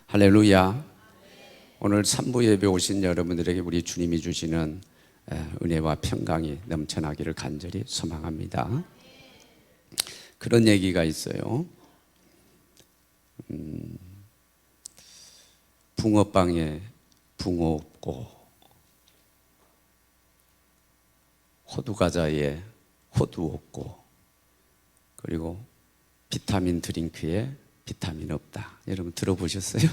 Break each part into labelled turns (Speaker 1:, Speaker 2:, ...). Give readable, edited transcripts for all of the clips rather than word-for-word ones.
Speaker 1: 할렐루야. 오늘 3부 예배 오신 여러분들에게 우리 주님이 주시는 은혜와 평강이 넘쳐나기를 간절히 소망합니다. 그런 얘기가 있어요. 붕어빵에 붕어 없고 호두과자에 호두 없고 그리고 비타민 드링크에 비타민 없다. 여러분 들어보셨어요?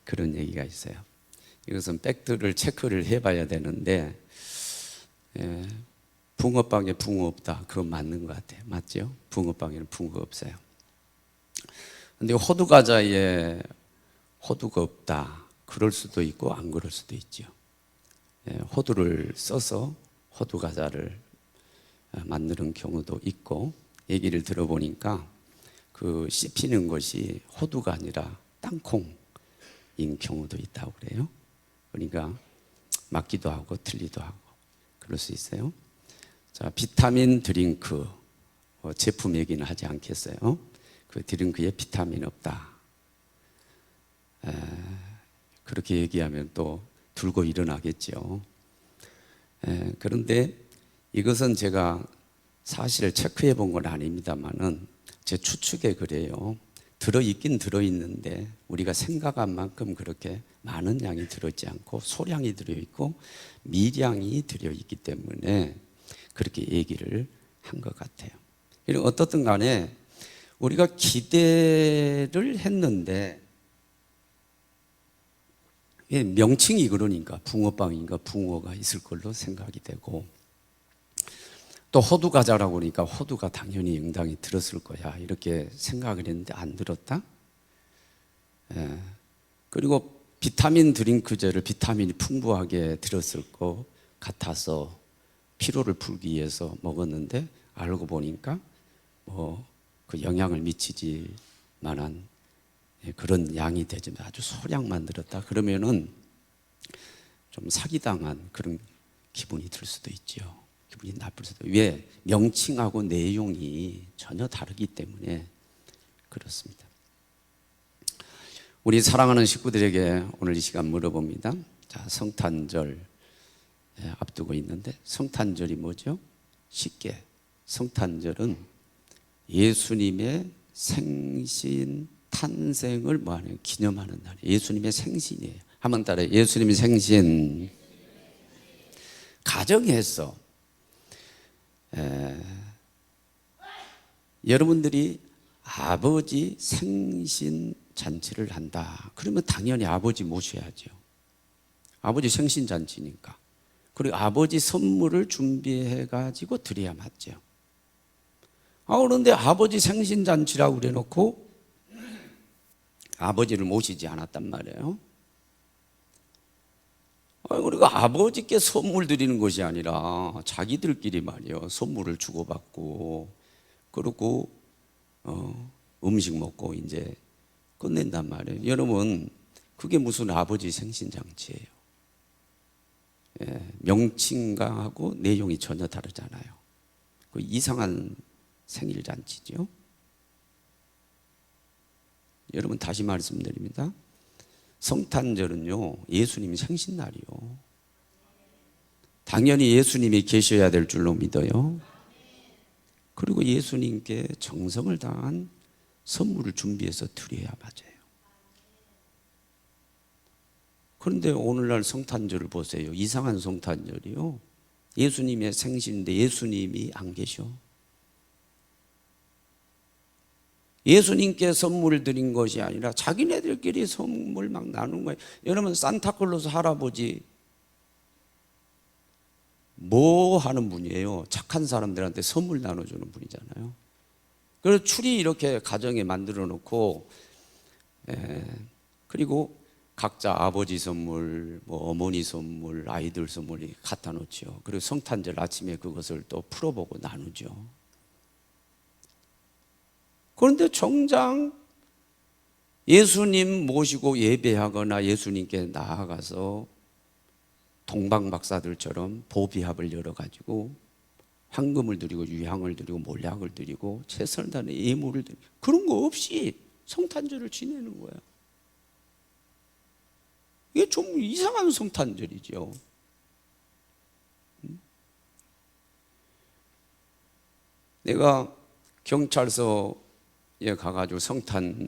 Speaker 1: 그런 얘기가 있어요. 이것은 팩트를 체크를 해봐야 되는데 붕어빵에 붕어 없다. 그건 맞는 것 같아요. 맞죠? 붕어빵에는 붕어가 없어요. 근데 호두과자에 호두가 없다. 그럴 수도 있고 안 그럴 수도 있죠. 호두를 써서 호두과자를 만드는 경우도 있고, 얘기를 들어보니까 그 씹히는 것이 호두가 아니라 땅콩인 경우도 있다고 그래요. 그러니까 맞기도 하고 틀리도 하고 그럴 수 있어요. 자, 비타민 드링크 제품 얘기는 하지 않겠어요. 그 드링크에 비타민 없다. 그렇게 얘기하면 또 들고 일어나겠죠. 그런데 이것은 제가 사실 체크해 본 건 아닙니다만은 제 추측에 그래요. 들어있긴 들어있는데 우리가 생각한 만큼 그렇게 많은 양이 들어있지 않고 소량이 들어있고 미량이 들어있기 때문에 그렇게 얘기를 한 것 같아요. 어떻든 간에 우리가 기대를 했는데 명칭이 그러니까 붕어빵인가 붕어가 있을 걸로 생각이 되고, 또 호두과자라고 그러니까 호두가 당연히 응당이 들었을 거야 이렇게 생각을 했는데 안 들었다. 그리고 비타민 드링크제를 비타민이 풍부하게 들었을 것 같아서 피로를 풀기 위해서 먹었는데 알고 보니까 그 영향을 미치지 만한 그런 양이 되지만 아주 소량만 들었다. 그러면은 좀 사기당한 그런 기분이 들 수도 있죠. 기분이 나쁠 수도. 왜? 명칭하고 내용이 전혀 다르기 때문에 그렇습니다. 우리 사랑하는 식구들에게 오늘 이 시간 물어봅니다. 자, 성탄절 앞두고 있는데 성탄절이 뭐죠? 쉽게 성탄절은 예수님의 생신 탄생을 뭐하는 기념하는 날이에요. 예수님의 생신이에요. 한번 따라해. 예수님의 생신. 가정에서 여러분들이 아버지 생신 잔치를 한다. 그러면 당연히 아버지 모셔야죠. 아버지 생신 잔치니까. 그리고 아버지 선물을 준비해 가지고 드려야 맞죠. 그런데 아버지 생신 잔치라고 그래 놓고 아버지를 모시지 않았단 말이에요. 그리고 아버지께 선물 드리는 것이 아니라 자기들끼리 말이요 선물을 주고받고 그리고 음식 먹고 이제 끝낸단 말이에요. 여러분 그게 무슨 아버지 생신잔치예요. 명칭하고 내용이 전혀 다르잖아요. 그 이상한 생일잔치죠. 여러분 다시 말씀드립니다. 성탄절은요 예수님이 생신날이요. 당연히 예수님이 계셔야 될 줄로 믿어요. 그리고 예수님께 정성을 다한 선물을 준비해서 드려야 맞아요. 그런데 오늘날 성탄절을 보세요. 이상한 성탄절이요. 예수님의 생신인데 예수님이 안 계셔. 예수님께 선물을 드린 것이 아니라 자기네들끼리 선물 막 나눈 거예요. 여러분 산타클로스 할아버지 뭐 하는 분이에요? 착한 사람들한테 선물 나눠주는 분이잖아요. 그래서 추리 이렇게 가정에 만들어 놓고 그리고 각자 아버지 선물, 뭐 어머니 선물, 아이들 선물이 갖다 놓죠. 그리고 성탄절 아침에 그것을 또 풀어보고 나누죠. 그런데 정작 예수님 모시고 예배하거나 예수님께 나아가서 동방박사들처럼 보비합을 열어가지고 황금을 드리고 유향을 드리고 몰약을 드리고 최선을 다하는 예물을 드리고 그런 거 없이 성탄절을 지내는 거야. 좀 이상한 성탄절이죠. 내가 경찰서에 가가지고 성탄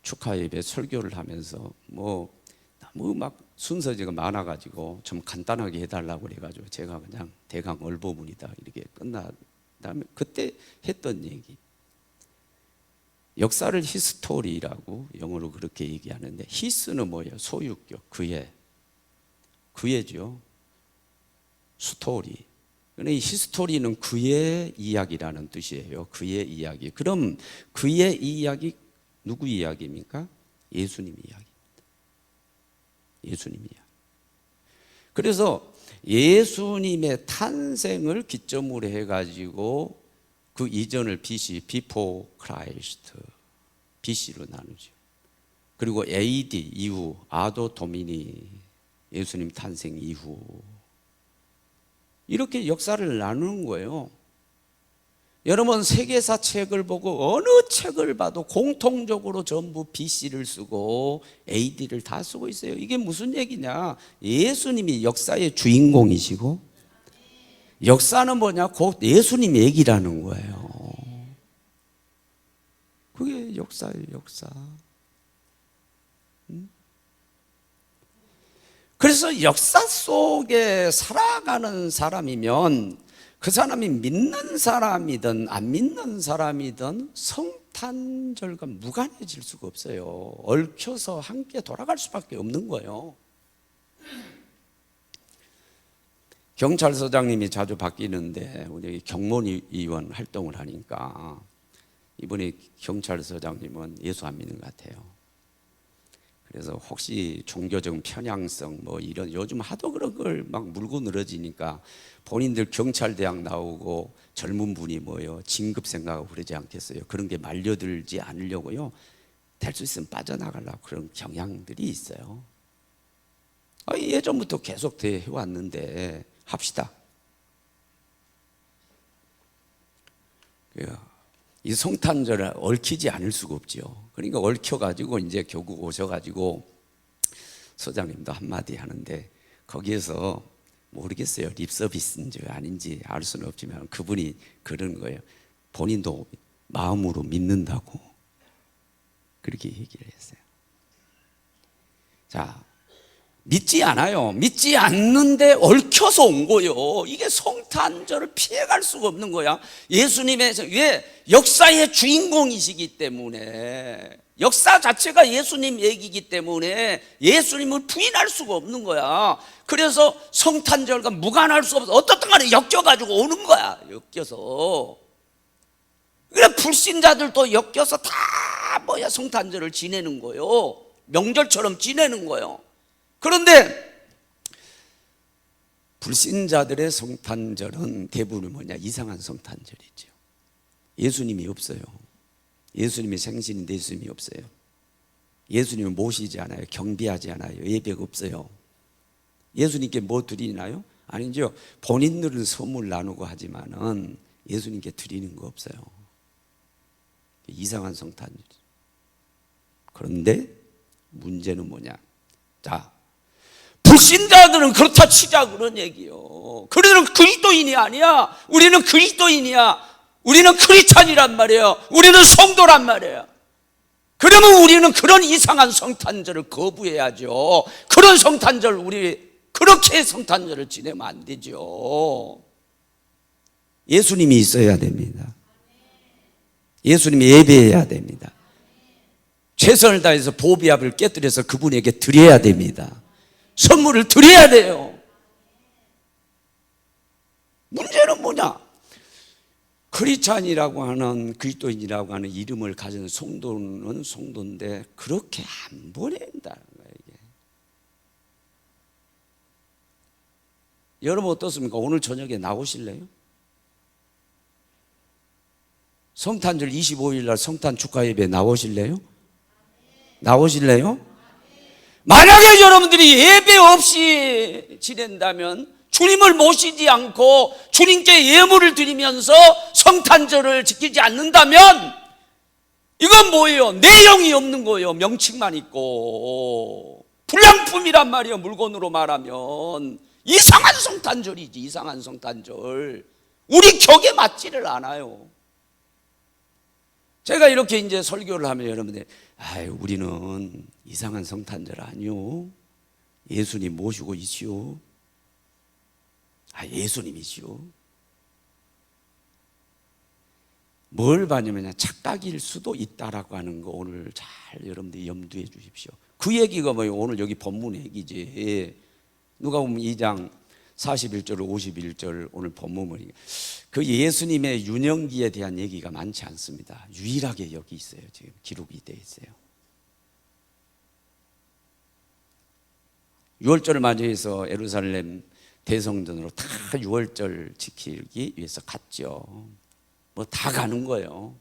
Speaker 1: 축하 예배 설교를 하면서 뭐 너무 막 순서지가 많아가지고 좀 간단하게 해달라고 그래가지고 제가 그냥 대강 얼버무리다 이렇게 끝나 다음에 그때 했던 얘기, 역사를 히스토리라고 영어로 그렇게 얘기하는데, 히스는 뭐예요? 소유격, 그예죠. 스토리. 이 히스토리는 그의 이야기라는 뜻이에요. 그의 이야기. 그럼 그의 이야기 누구 이야기입니까? 예수님 이야기입니다. 예수님 이야기. 그래서 예수님의 탄생을 기점으로 해가지고 그 이전을 BC, Before Christ, BC로 나누죠. 그리고 AD 이후, 아도 도미니, 예수님 탄생 이후, 이렇게 역사를 나누는 거예요. 여러분 세계사 책을 보고 어느 책을 봐도 공통적으로 전부 BC를 쓰고 AD를 다 쓰고 있어요. 이게 무슨 얘기냐? 예수님이 역사의 주인공이시고, 역사는 뭐냐? 곧 예수님 얘기라는 거예요. 그게 역사예요, 역사. 그래서 역사 속에 살아가는 사람이면 그 사람이 믿는 사람이든 안 믿는 사람이든 성탄절과 무관해질 수가 없어요. 얽혀서 함께 돌아갈 수밖에 없는 거예요. 경찰서장님이 자주 바뀌는데 우리 경무위원 활동을 하니까 이번에 경찰서장님은 예수 안 믿는 것 같아요. 그래서 혹시 종교적 편향성 뭐 이런, 요즘 하도 그런 걸 막 물고 늘어지니까 본인들 경찰대학 나오고 젊은 분이 뭐요 진급 생각하고 그러지 않겠어요? 그런 게 말려들지 않으려고요, 될 수 있으면 빠져나가려고 그런 경향들이 있어요. 예전부터 계속 해왔는데 합시다. 이 성탄절을 얽히지 않을 수가 없죠. 그러니까 얽혀가지고 이제 결국 오셔가지고 소장님도 한마디 하는데 거기에서 모르겠어요. 립서비스인지 아닌지 알 수는 없지만 그분이 그러는 거예요. 본인도 마음으로 믿는다고 그렇게 얘기를 했어요. 자, 믿지 않아요. 믿지 않는데 얽혀서 온 거예요. 이게 성탄절을 피해갈 수가 없는 거야. 예수님의, 왜? 역사의 주인공이시기 때문에, 역사 자체가 예수님 얘기이기 때문에 예수님을 부인할 수가 없는 거야. 그래서 성탄절과 무관할 수 없어. 어떻든 간에 엮여가지고 오는 거야. 엮여서. 그래, 불신자들도 엮여서 다 성탄절을 지내는 거예요. 명절처럼 지내는 거예요. 그런데 불신자들의 성탄절은 대부분 뭐냐? 이상한 성탄절이죠. 예수님이 없어요. 예수님이 생신인데 예수님이 없어요. 예수님을 모시지 않아요. 경배하지 않아요. 예배가 없어요. 예수님께 뭐 드리나요? 아니죠. 본인들은 선물 나누고 하지만은 예수님께 드리는 거 없어요. 이상한 성탄절. 그런데 문제는 뭐냐? 자, 불신자들은 그렇다 치자 그런 얘기요. 그들은 그리스도인이 아니야. 우리는 그리스도인이야. 우리는 크리스찬이란 말이에요. 우리는 성도란 말이에요. 그러면 우리는 그런 이상한 성탄절을 거부해야죠. 그런 성탄절, 우리 그렇게 성탄절을 지내면 안 되죠. 예수님이 있어야 됩니다. 예수님이 예배해야 됩니다. 최선을 다해서 보비압을 깨뜨려서 그분에게 드려야 됩니다. 선물을 드려야 돼요. 문제는 뭐냐? 크리스찬이라고 하는, 그리스도인이라고 하는 이름을 가진 성도는 성도인데 그렇게 안 보낸다는 거예요. 이게. 여러분 어떻습니까? 오늘 저녁에 나오실래요? 성탄절 25일 날 성탄 축하 예배 나오실래요? 나오실래요? 만약에 여러분들이 예배 없이 지낸다면, 주님을 모시지 않고 주님께 예물을 드리면서 성탄절을 지키지 않는다면 이건 뭐예요? 내용이 없는 거예요. 명칭만 있고 불량품 불량품이란 말이에요. 물건으로 말하면 이상한 성탄절이지. 이상한 성탄절. 우리 격에 맞지를 않아요. 제가 이렇게 이제 설교를 하면 여러분들, 우리는 이상한 성탄절 아니요, 예수님 모시고 있지요. 예수님이시요. 뭘 봐냐면 착각일 수도 있다라고 하는 거 오늘 잘 여러분들이 염두해 주십시오. 그 얘기가 뭐예요? 오늘 여기 본문 얘기지. 누가 보면 2장 41절 51절 오늘 본문이 그 예수님의 유년기에 대한 얘기가 많지 않습니다. 유일하게 여기 있어요. 지금 기록이 되어 있어요. 유월절을 맞이해서 예루살렘 대성전으로 다 유월절 지키기 위해서 갔죠. 뭐 다 가는 거예요.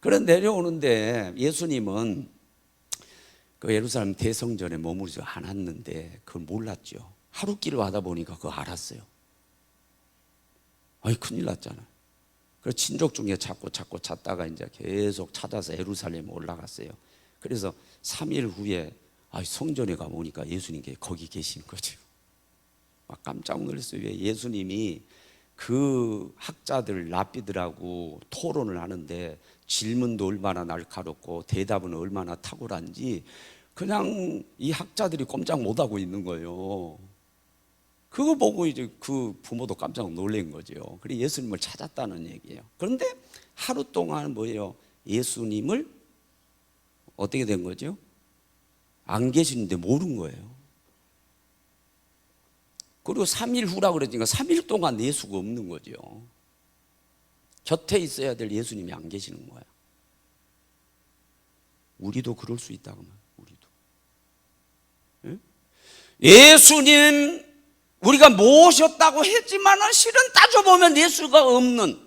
Speaker 1: 그래 내려오는데 예수님은 그 예루살렘 대성전에 머무르지 않았는데 그걸 몰랐죠. 하루길을 하다 보니까 그거 알았어요. 큰일 났잖아요. 그래서 친족 중에 자꾸 찾다가 이제 계속 찾아서 예루살렘에 올라갔어요. 그래서 3일 후에 성전에 가보니까 예수님께 거기 계신 거죠. 막 깜짝 놀랐어요. 왜 예수님이 그 학자들 랍비들하고 토론을 하는데 질문도 얼마나 날카롭고 대답은 얼마나 탁월한지 그냥 이 학자들이 꼼짝 못하고 있는 거예요. 그거 보고 이제 그 부모도 깜짝 놀란 거죠. 그래서 예수님을 찾았다는 얘기예요. 그런데 하루 동안 뭐예요? 예수님을 어떻게 된 거죠? 안 계시는데 모른 거예요. 그리고 3일 후라 그러니까 3일 동안 예수가 없는 거죠. 곁에 있어야 될 예수님이 안 계시는 거야. 우리도 그럴 수 있다고 말. 우리도. 네? 예수님 우리가 모셨다고 했지만은 실은 따져보면 예수가 없는.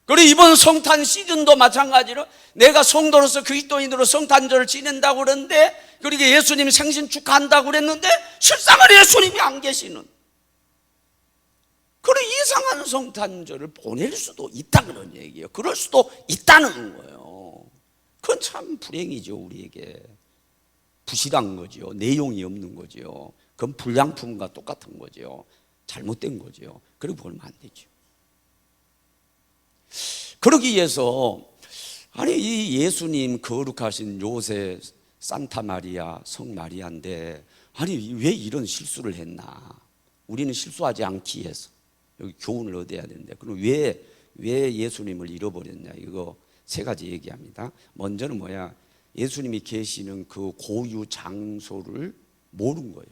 Speaker 1: 그리고 이번 성탄 시즌도 마찬가지로 내가 성도로서 그리스도인으로 성탄절을 지낸다고 그러는데 그리고 예수님 생신 축하한다고 그랬는데 실상은 예수님이 안 계시는 그런 이상한 성탄절을 보낼 수도 있다 그런 얘기예요. 그럴 수도 있다는 거예요. 그건 참 불행이죠. 우리에게 부실한 거죠. 내용이 없는 거죠. 그건 불량품과 똑같은 거죠. 잘못된 거죠. 그리고 보면 안 되죠. 그러기 위해서 이 예수님 거룩하신 요셉 산타 마리아 성 마리아인데 왜 이런 실수를 했나? 우리는 실수하지 않기 위해서 여기 교훈을 얻어야 되는데 그럼 왜 예수님을 잃어버렸냐? 이거 세 가지 얘기합니다. 먼저는 예수님이 계시는 그 고유 장소를 모른 거예요.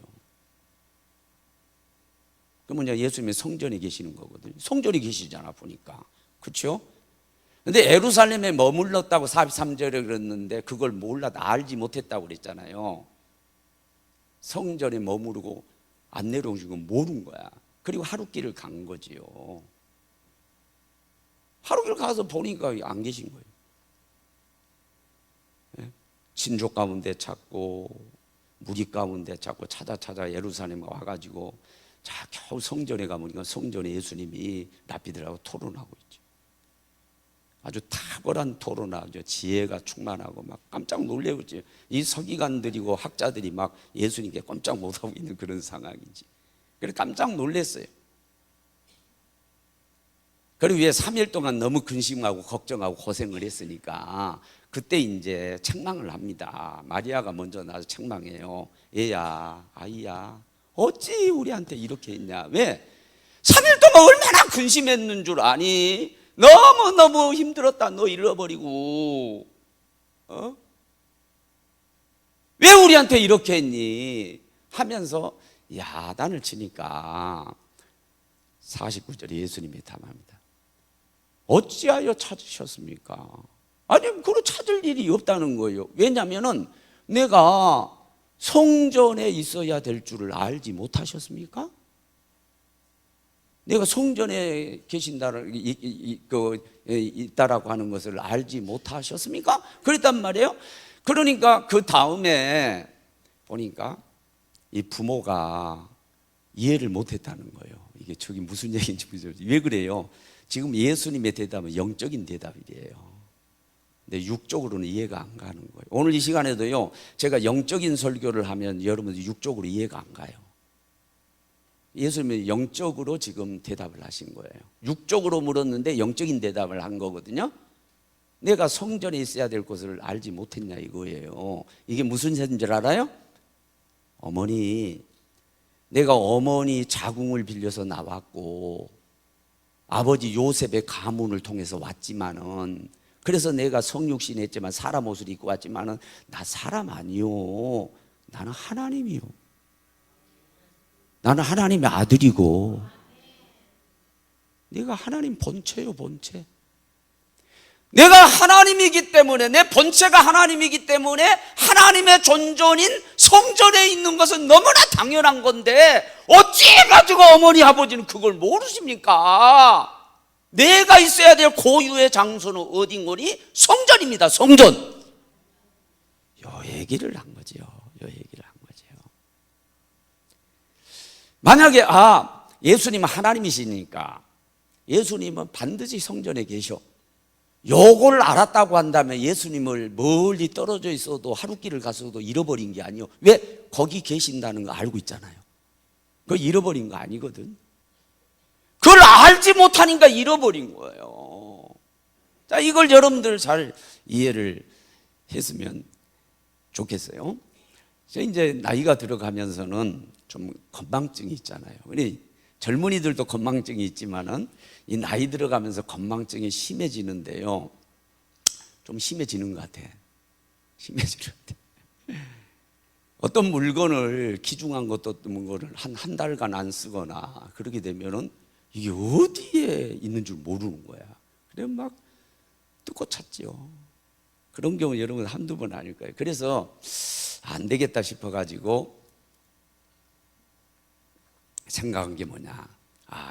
Speaker 1: 그러면 예수님이 성전에 계시는 거거든요. 성전에 계시잖아 보니까. 그렇죠? 근데 예루살렘에 머물렀다고 43절에 그랬는데 그걸 알지 못했다고 그랬잖아요. 성전에 머무르고 안 내려오신 건 모른 거야. 그리고 하루길을 간 거지요. 하루길 가서 보니까 안 계신 거예요. 친족 가운데 찾고 무리 가운데 찾고 찾아 예루살렘에 와가지고 겨우 성전에 가보니까 성전에 예수님이 랍비들하고 토론하고 있죠. 아주 탁월한 토론하죠. 지혜가 충만하고 막 깜짝 놀래고 있죠. 이 서기관들이고 학자들이 막 예수님께 꼼짝 못하고 있는 그런 상황이지. 그래서 깜짝 놀랐어요. 그리고 왜 3일 동안 너무 근심하고 걱정하고 고생을 했으니까 그때 이제 책망을 합니다. 마리아가 먼저 나서 책망해요. 얘야, 아이야, 어찌 우리한테 이렇게 했냐? 왜? 3일 동안 얼마나 근심했는 줄 아니? 너무너무 힘들었다. 너 잃어버리고 왜 우리한테 이렇게 했니? 하면서 야단을 치니까 49절에 예수님이 답합니다. 어찌하여 찾으셨습니까? 그걸 찾을 일이 없다는 거예요. 왜냐하면 내가 성전에 있어야 될 줄을 알지 못하셨습니까? 내가 성전에 있다라고 하는 것을 알지 못하셨습니까? 그랬단 말이에요. 그러니까 그 다음에 보니까 이 부모가 이해를 못했다는 거예요. 이게 저기 무슨 얘기인지 왜 그래요? 지금 예수님의 대답은 영적인 대답이에요. 근데 육적으로는 이해가 안 가는 거예요. 오늘 이 시간에도요, 제가 영적인 설교를 하면 여러분들 육적으로 이해가 안 가요. 예수님이 영적으로 지금 대답을 하신 거예요. 육적으로 물었는데 영적인 대답을 한 거거든요. 내가 성전에 있어야 될 것을 알지 못했냐 이거예요. 이게 무슨 세인 줄 알아요? 어머니, 내가 어머니 자궁을 빌려서 나왔고 아버지 요셉의 가문을 통해서 왔지만은, 그래서 내가 성육신 했지만 사람 옷을 입고 왔지만은 나 사람 아니요, 나는 하나님이요. 나는 하나님의 아들이고 내가 하나님 본체요, 본체. 내가 하나님이기 때문에, 내 본체가 하나님이기 때문에 하나님의 존존인 성전에 있는 것은 너무나 당연한 건데 어찌 해가지고 어머니 아버지는 그걸 모르십니까? 내가 있어야 될 고유의 장소는 어딘거니? 성전입니다. 성전. 요 얘기를 한 거죠. 요 얘기를 한 거죠. 만약에 예수님은 하나님이시니까 예수님은 반드시 성전에 계셔, 요걸 알았다고 한다면 예수님을 멀리 떨어져 있어도 하루길을 가서도 잃어버린 게 아니에요. 왜? 거기 계신다는 거 알고 있잖아요. 그거 잃어버린 거 아니거든. 그걸 알지 못하니까 잃어버린 거예요. 자, 이걸 여러분들 잘 이해를 했으면 좋겠어요. 이제 나이가 들어가면서는 좀 건망증이 있잖아요. 우리 젊은이들도 건망증이 있지만은 이 나이 들어가면서 건망증이 심해지는데요, 좀 심해지는 것 같아. 심해지는 것 같아. 어떤 물건을, 귀중한 것도 어떤 거를 한 달간 안 쓰거나 그러게 되면은 이게 어디에 있는 줄 모르는 거야. 그래 막 뜯고 찾죠. 그런 경우 여러분 한두 번 아닐 거예요. 그래서 안 되겠다 싶어가지고 생각한 게 뭐냐,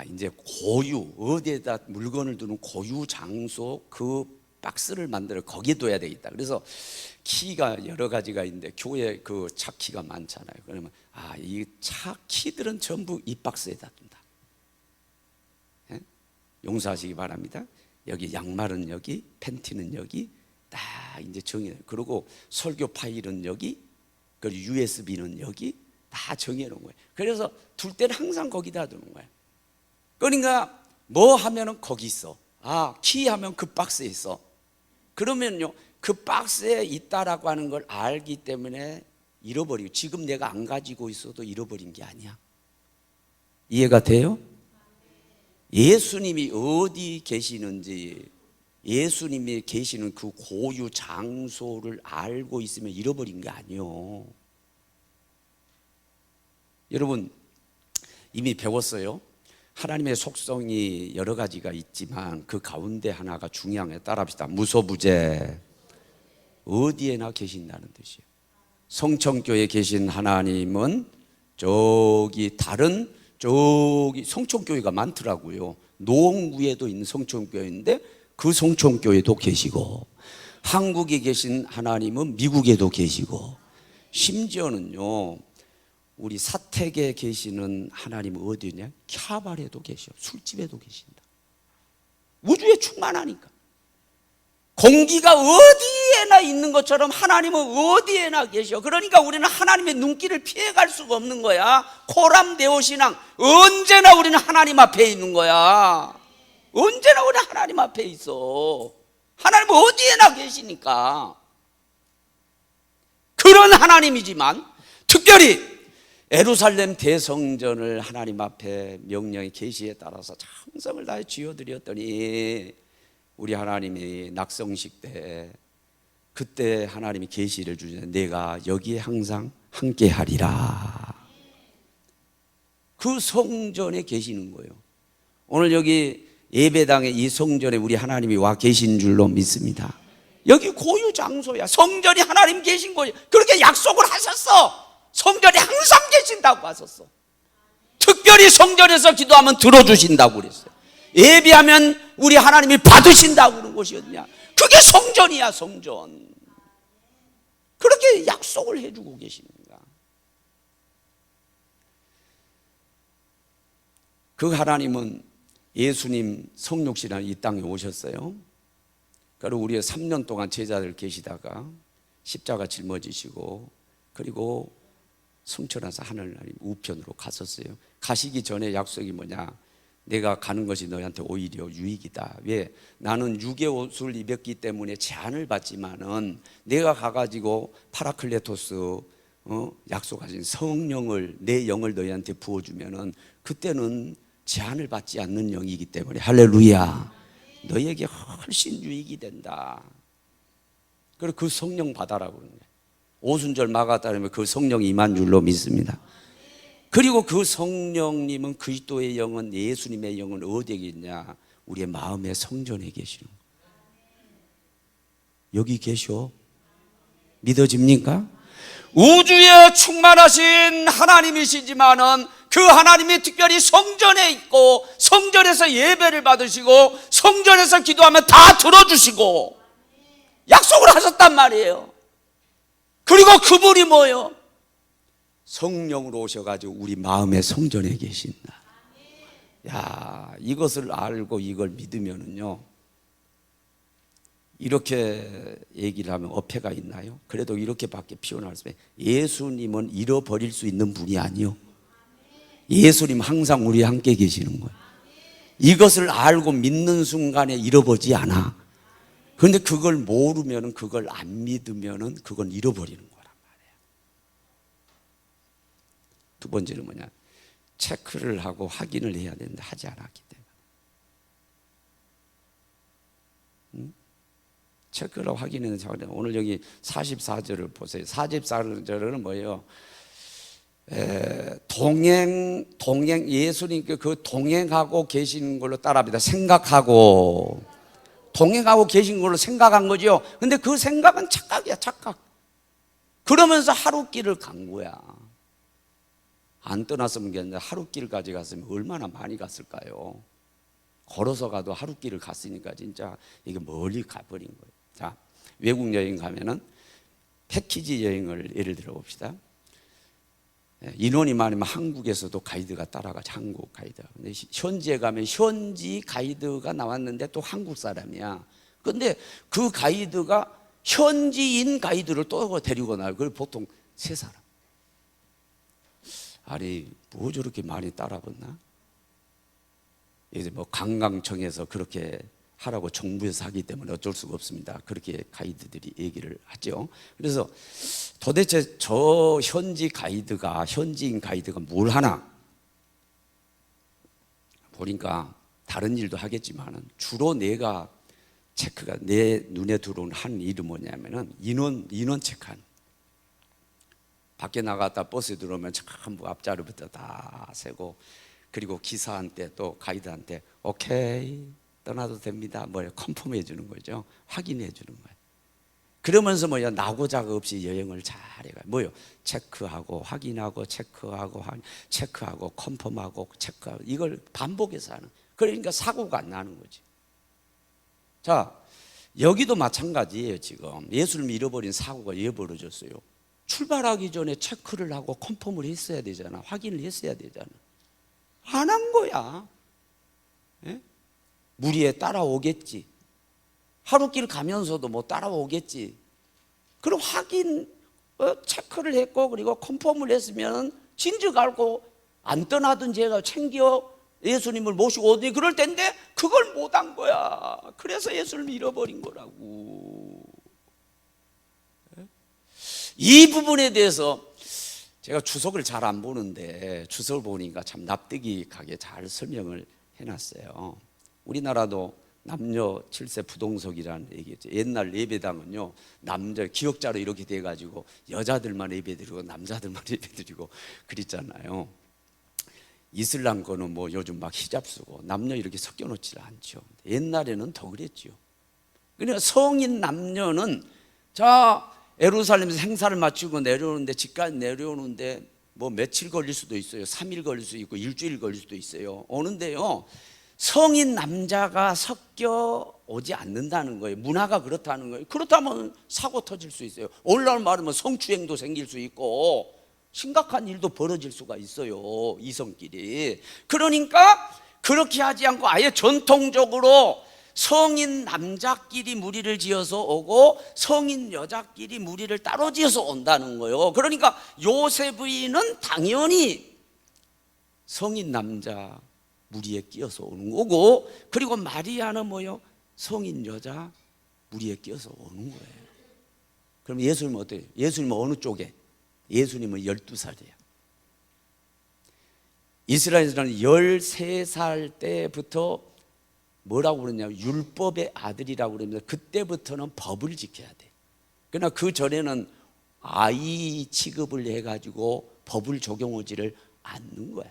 Speaker 1: 이제 고유, 어디에다 물건을 두는 고유 장소, 그 박스를 만들어 거기에 둬야 되겠다. 그래서 키가 여러 가지가 있는데 교회 그 차 키가 많잖아요. 그러면 이 차 키들은 전부 이 박스에다 둔다. 예? 용서하시기 바랍니다. 여기 양말은 여기, 팬티는 여기, 다 이제 정해. 그리고 설교 파일은 여기, 그리고 USB는 여기, 다 정해 놓은 거예요. 그래서 둘 때는 항상 거기다 두는 거예요. 그러니까 뭐 하면은 거기 있어. 키 하면 그 박스에 있어. 그러면요, 그 박스에 있다라고 하는 걸 알기 때문에 잃어버리고, 지금 내가 안 가지고 있어도 잃어버린 게 아니야. 이해가 돼요? 예수님이 어디 계시는지, 예수님이 계시는 그 고유 장소를 알고 있으면 잃어버린 게 아니요. 여러분 이미 배웠어요. 하나님의 속성이 여러 가지가 있지만 그 가운데 하나가 중요한 게, 따라합시다. 무소부재, 어디에나 계신다는 뜻이에요. 성천교에 계신 하나님은 저기 다른 저기 성천교회가 많더라고요. 노원구에도 있는 성천교회인데 그 성천교회도 계시고, 한국에 계신 하나님은 미국에도 계시고, 심지어는요 우리 사택에 계시는 하나님은 어디냐? 캬바레도 계셔. 술집에도 계신다. 우주에 충만하니까. 공기가 어디에나 있는 것처럼 하나님은 어디에나 계셔. 그러니까 우리는 하나님의 눈길을 피해갈 수가 없는 거야. 코람데오 신앙, 언제나 우리는 하나님 앞에 있는 거야. 언제나 우리 하나님 앞에 있어. 하나님은 어디에나 계시니까. 그런 하나님이지만 특별히 예루살렘 대성전을 하나님 앞에 명령의 계시에 따라서 정성을 다해 쥐어드렸더니 우리 하나님이 낙성식 때, 그때 하나님이 계시를 주시는, 내가 여기에 항상 함께하리라. 그 성전에 계시는 거예요. 오늘 여기 예배당에 이 성전에 우리 하나님이 와 계신 줄로 믿습니다. 여기 고유 장소야. 성전이 하나님 계신 거예요. 그렇게 약속을 하셨어. 성전에 항상 계신다고 하셨어. 특별히 성전에서 기도하면 들어주신다고 그랬어요. 예배하면 우리 하나님이 받으신다고 그런 것이었냐. 그게 성전이야, 성전. 그렇게 약속을 해주고 계십니다. 그 하나님은 예수님 성육신하여 이 땅에 오셨어요. 그리고 우리가 3년 동안 제자들 계시다가 십자가 짊어지시고 그리고 승천해서 하늘나라님 우편으로 갔었어요. 가시기 전에 약속이 뭐냐? 내가 가는 것이 너희한테 오히려 유익이다. 왜? 나는 육의 옷을 입었기 때문에 제한을 받지만은 내가 가가지고 파라클레토스 약속하신 성령을 내 영을 너희한테 부어주면은 그때는 제한을 받지 않는 영이기 때문에 할렐루야. 너희에게 훨씬 유익이 된다. 그리고 그 성령 받아라고 그러는 거예요. 오순절 마가 따르면 그 성령이 임한 줄로 믿습니다. 그리고 그 성령님은 그리스도의 영은 예수님의 영은 어디에 있냐? 우리의 마음의 성전에 계시는 거예요. 여기 계셔. 믿어집니까? 우주에 충만하신 하나님이시지만은 그 하나님이 특별히 성전에 있고 성전에서 예배를 받으시고 성전에서 기도하면 다 들어주시고 약속을 하셨단 말이에요. 그리고 그분이 뭐예요? 성령으로 오셔가지고 우리 마음의 성전에 계신다. 야, 이것을 알고 이걸 믿으면은요, 이렇게 얘기를 하면 어폐가 있나요? 그래도 이렇게밖에 표현할 수 없어요. 예수님은 잃어버릴 수 있는 분이 아니요. 예수님 항상 우리 함께 계시는 거예요. 이것을 알고 믿는 순간에 잃어버리지 않아. 그런데 그걸 모르면은, 그걸 안 믿으면은 그건 잃어버리는 거란 말이에요. 두 번째는 뭐냐? 체크를 하고 확인을 해야 되는데 하지 않았기 때문에. 체크를 하고 확인했는데, 오늘 여기 44절을 보세요. 44절은 뭐예요? 동행, 예수님께 그 동행하고 계신 걸로 따라합니다. 생각하고, 동행하고 계신 걸로 생각한 거죠. 근데 그 생각은 착각이야, 착각. 그러면서 하루길을 간 거야. 안 떠났으면 괜찮은데 하루길까지 갔으면 얼마나 많이 갔을까요? 걸어서 가도 하루길을 갔으니까 진짜 이게 멀리 가버린 거예요. 자, 외국 여행 가면은 패키지 여행을 예를 들어 봅시다. 인원이 많으면 한국에서도 가이드가 따라가죠. 한국 가이드. 근데 현지에 가면 현지 가이드가 나왔는데 또 한국 사람이야. 근데 그 가이드가 현지인 가이드를 또 데리고 나요. 그걸 보통 세 사람. 아니, 뭐 저렇게 많이 따라붙나? 이제 뭐 관광청에서 그렇게 하라고 정부에서 하기 때문에 어쩔 수가 없습니다. 그렇게 가이드들이 얘기를 하죠. 그래서 도대체 저 현지인 가이드가 뭘 하나? 보니까 다른 일도 하겠지만은 주로 내가 체크가 내 눈에 들어온 한 일은 뭐냐면은 인원 체크한. 밖에 나갔다 버스에 들어오면 전부 앞자리부터 다 세고, 그리고 기사한테 또 가이드한테 오케이 떠나도 됩니다 뭐 컨펌해 주는 거죠. 확인해 주는 거예요. 그러면서 뭐야, 나고 자고 없이 여행을 잘해가요. 뭐요? 체크하고 확인하고 체크하고 컨펌하고 체크하고, 이걸 반복해서 하는. 그러니까 사고가 안 나는 거지. 자, 여기도 마찬가지예요. 지금 예수를 잃어버린 사고가 왜 벌어졌어요? 출발하기 전에 체크를 하고 컨펌을 했어야 되잖아. 확인을 했어야 되잖아. 안 한 거야. 예? 무리에 따라오겠지. 하루길 가면서도 뭐 따라오겠지. 그럼 확인, 체크를 했고 그리고 컨펌을 했으면 진즉 알고 안 떠나든 제가 챙겨 예수님을 모시고 오더니 그럴 텐데 그걸 못 한 거야. 그래서 예수를 잃어버린 거라고. 이 부분에 대해서 제가 주석을 잘 안 보는데 주석을 보니까 참 납득이 가게 잘 설명을 해놨어요. 우리나라도 남녀 7세 부동석이라는 얘기죠. 옛날 예배당은요, 남자 기역자로 이렇게 돼가지고 여자들만 예배드리고 남자들만 예배드리고 그랬잖아요. 이슬람 거는 뭐 요즘 막 히잡 쓰고 남녀 이렇게 섞여 놓지 않죠. 옛날에는 더 그랬죠. 그러니까 성인 남녀는 자 예루살렘에서 행사를 마치고 내려오는데, 집까지 내려오는데 뭐 며칠 걸릴 수도 있어요. 3일 걸릴 수도 있고 일주일 걸릴 수도 있어요. 오는데요, 성인 남자가 섞여 오지 않는다는 거예요. 문화가 그렇다는 거예요. 그렇다면 사고 터질 수 있어요. 오늘날 말하면 성추행도 생길 수 있고 심각한 일도 벌어질 수가 있어요. 이성끼리. 그러니까 그렇게 하지 않고 아예 전통적으로 성인 남자끼리 무리를 지어서 오고 성인 여자끼리 무리를 따로 지어서 온다는 거예요. 그러니까 요셉이는 당연히 성인 남자 무리에 끼어서 오는 거고, 그리고 마리아는 뭐요? 성인 여자 무리에 끼어서 오는 거예요. 그럼 예수님은 어때요? 예수님은 어느 쪽에? 예수님은 12살이에요. 이스라엘에서는 13살 때부터 뭐라고 그러냐면 율법의 아들이라고 그럽니다. 그때부터는 법을 지켜야 돼. 그러나 그 전에는 아이 취급을 해가지고 법을 적용하지를 않는 거야.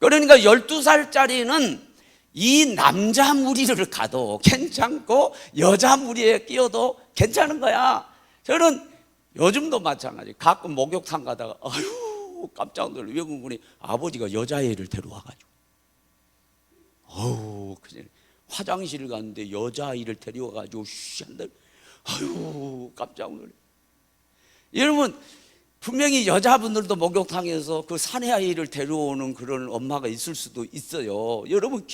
Speaker 1: 그러니까 12살짜리는 이 남자 무리를 가도 괜찮고 여자 무리에 끼어도 괜찮은 거야. 저는 요즘도 마찬가지. 가끔 목욕탕 가다가 아유 깜짝 놀래. 외국분이 아버지가 여자애를 데려와가지고 그냥 화장실 갔는데 여자아이를 데려와가지고 한다. 아유 깜짝 놀래. 여러분 분명히 여자분들도 목욕탕에서 그 사내아이를 데려오는 그런 엄마가 있을 수도 있어요. 여러분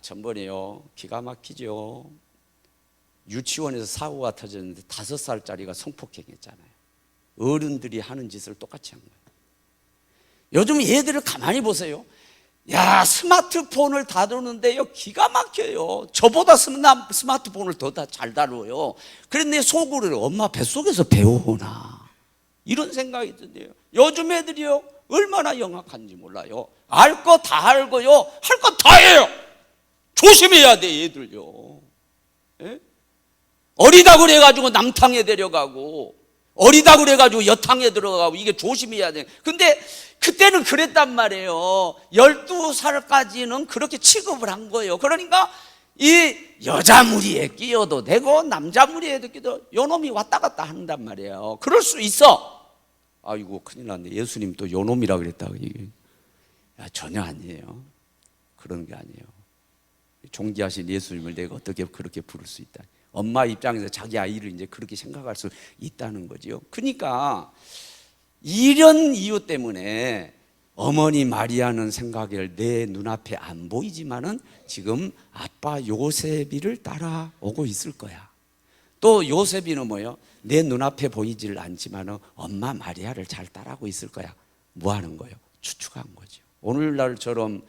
Speaker 1: 전번에요 기가 막히죠. 유치원에서 사고가 터졌는데 5살짜리가 성폭행했잖아요. 어른들이 하는 짓을 똑같이 한 거예요. 요즘 얘들을 가만히 보세요. 스마트폰을 다루는데요 기가 막혀요. 저보다 스마트폰을 더 잘 다루어요. 그런데 속으로 엄마 뱃속에서 배우나 이런 생각이 드네요. 요즘 애들이요 얼마나 영악한지 몰라요. 알 거 다 알고요 할 거 다 해요. 조심해야 돼 애들요. 예? 어리다 그래가지고 남탕에 데려가고 어리다 그래가지고 여탕에 들어가고 이게 조심해야 돼. 근데 그때는 그랬단 말이에요. 12살까지는 그렇게 취급을 한 거예요. 그러니까 이 여자 무리에 끼어도 되고 남자 무리에 끼어도 요놈이 왔다 갔다 한단 말이에요. 그럴 수 있어. 아이고 큰일 났네. 예수님 또 요놈이라 그랬다고. 전혀 아니에요. 그런 게 아니에요. 존귀하신 예수님을 내가 어떻게 그렇게 부를 수 있다. 엄마 입장에서 자기 아이를 이제 그렇게 생각할 수 있다는 거죠. 그러니까 이런 이유 때문에 어머니 마리아는 생각을 내 눈앞에 안 보이지만은 지금 아빠 요셉이를 따라오고 있을 거야. 또 요셉이는 뭐예요? 내 눈앞에 보이질 않지만은 엄마 마리아를 잘 따라오고 있을 거야. 뭐 하는 거예요? 추측한 거죠. 오늘날처럼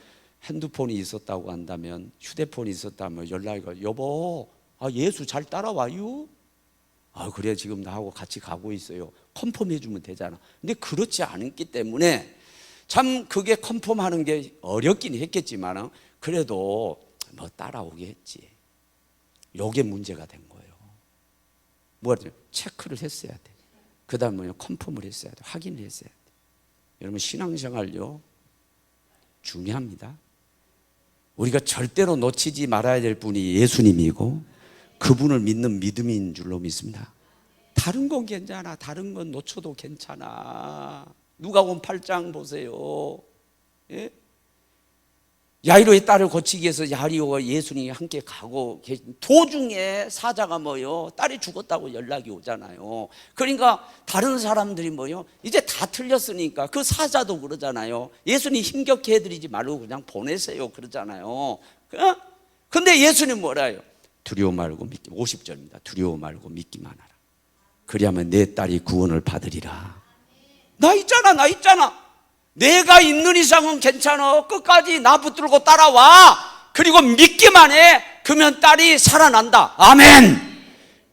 Speaker 1: 핸드폰이 있었다고 한다면, 휴대폰이 있었다면 연락이 가, 여보 예수 잘 따라와요? 그래 지금 나하고 같이 가고 있어요. 컨펌해 주면 되잖아. 근데 그렇지 않기 때문에 참 그게 컨펌하는 게 어렵긴 했겠지만 그래도 뭐 따라오게 했지. 요게 문제가 된 거예요. 뭐가 체크를 했어야 돼. 그 다음에 컨펌을 했어야 돼. 확인을 했어야 돼. 여러분 신앙생활요 중요합니다. 우리가 절대로 놓치지 말아야 될 분이 예수님이고 그분을 믿는 믿음인 줄로 믿습니다. 다른 건 괜찮아. 다른 건 놓쳐도 괜찮아. 누가복음 8장 보세요. 예? 야이로의 딸을 고치기 위해서 야이로와 예수님이 함께 가고 계신 도중에 사자가 뭐요? 딸이 죽었다고 연락이 오잖아요. 그러니까 다른 사람들이 뭐요? 이제 다 틀렸으니까 그 사자도 그러잖아요. 예수님 힘겹게 해드리지 말고 그냥 보내세요 그러잖아요. 근데 예수님 뭐라요? 두려워 말고 믿기. 50절입니다. 두려워 말고 믿기만 하라. 그리하면 내 딸이 구원을 받으리라. 나 있잖아. 내가 있는 이상은 괜찮아. 끝까지 나 붙들고 따라와. 그리고 믿기만 해. 그러면 딸이 살아난다. 아멘.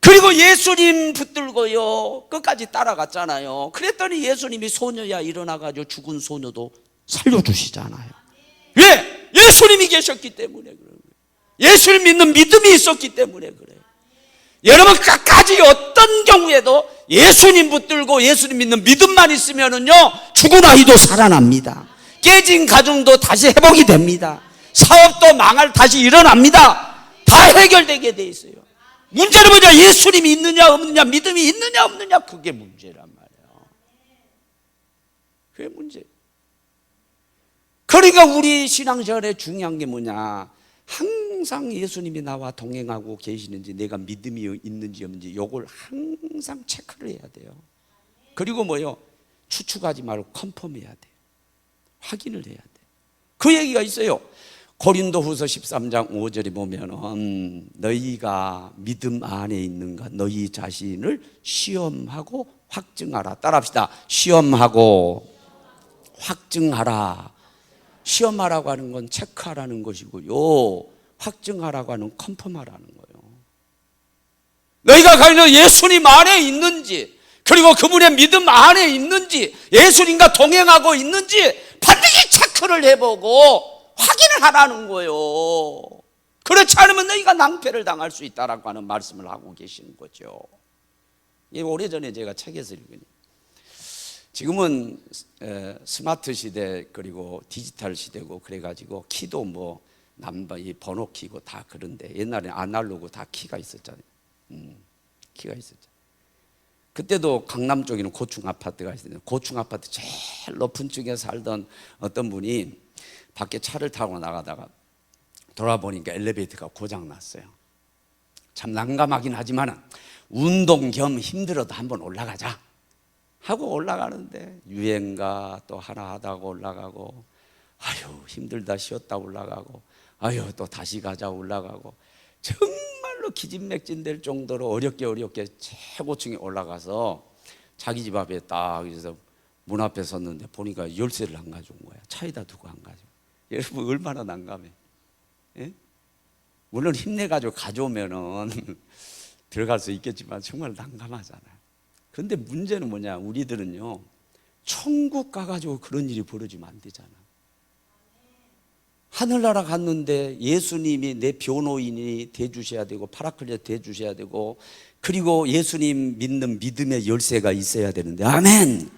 Speaker 1: 그리고 예수님 붙들고요 끝까지 따라갔잖아요. 그랬더니 예수님이 소녀야 일어나가지고 죽은 소녀도 살려주시잖아요. 왜? 예수님이 계셨기 때문에 그런 거예요. 예수를 믿는 믿음이 있었기 때문에 그래요. 여러분 끝까지 어떤 경우에도 예수님 붙들고 예수님 믿는 믿음만 있으면은요 죽은 아이도 살아납니다. 깨진 가정도 다시 회복이 됩니다. 사업도 망할 다시 일어납니다. 다 해결되게 돼 있어요. 문제는 뭐냐? 예수님이 있느냐 없느냐, 믿음이 있느냐 없느냐, 그게 문제란 말이에요. 그게 문제. 그러니까 우리 신앙생활에 중요한 게 뭐냐? 항상 예수님이 나와 동행하고 계시는지, 내가 믿음이 있는지 없는지 이걸 항상 체크를 해야 돼요. 그리고 뭐요? 추측하지 말고 컨펌해야 돼요. 확인을 해야 돼요. 그 얘기가 있어요. 고린도후서 13장 5절에 보면은 너희가 믿음 안에 있는가 너희 자신을 시험하고 확증하라. 따라합시다. 시험하고 확증하라. 시험하라고 하는 건 체크하라는 것이고요, 확증하라고 하는 컨펌하라는 거예요. 너희가 과연 예수님 안에 있는지, 그리고 그분의 믿음 안에 있는지, 예수님과 동행하고 있는지 반드시 체크를 해보고 확인을 하라는 거예요. 그렇지 않으면 너희가 낭패를 당할 수 있다라고 하는 말씀을 하고 계시는 거죠. 오래전에 제가 책에서 읽으니, 지금은 스마트 시대 그리고 디지털 시대고 그래가지고 키도 뭐 이 번호 키고 다 그런데, 옛날에 아날로그 다 키가 있었잖아요. 키가 있었죠. 그때도 강남 쪽에는 고층 아파트가 있었는데, 고층 아파트 제일 높은 층에 살던 어떤 분이 밖에 차를 타고 나가다가 돌아보니까 엘리베이터가 고장 났어요. 참 난감하긴 하지만 운동 겸 힘들어도 한번 올라가자 하고 올라가는데, 유행가 또 하나 하다가 올라가고, 아유 힘들다 쉬었다 올라가고, 아유 또 다시 가자 올라가고, 정말로 기진맥진 될 정도로 어렵게 최고층에 올라가서 자기 집 앞에 딱 그래서 문 앞에 섰는데 보니까 열쇠를 안 가져온 거야. 차에다 두고 안 가져. 여러분 얼마나 난감해. 예? 물론 힘내가지고 가져오면은 들어갈 수 있겠지만 정말 난감하잖아요. 그런데 문제는 뭐냐, 우리들은요 천국 가가지고 그런 일이 벌어지면 안 되잖아. 하늘나라 갔는데 예수님이 내 변호인이 돼주셔야 되고, 파라클레트 돼주셔야 되고, 그리고 예수님 믿는 믿음의 열쇠가 있어야 되는데, 아멘,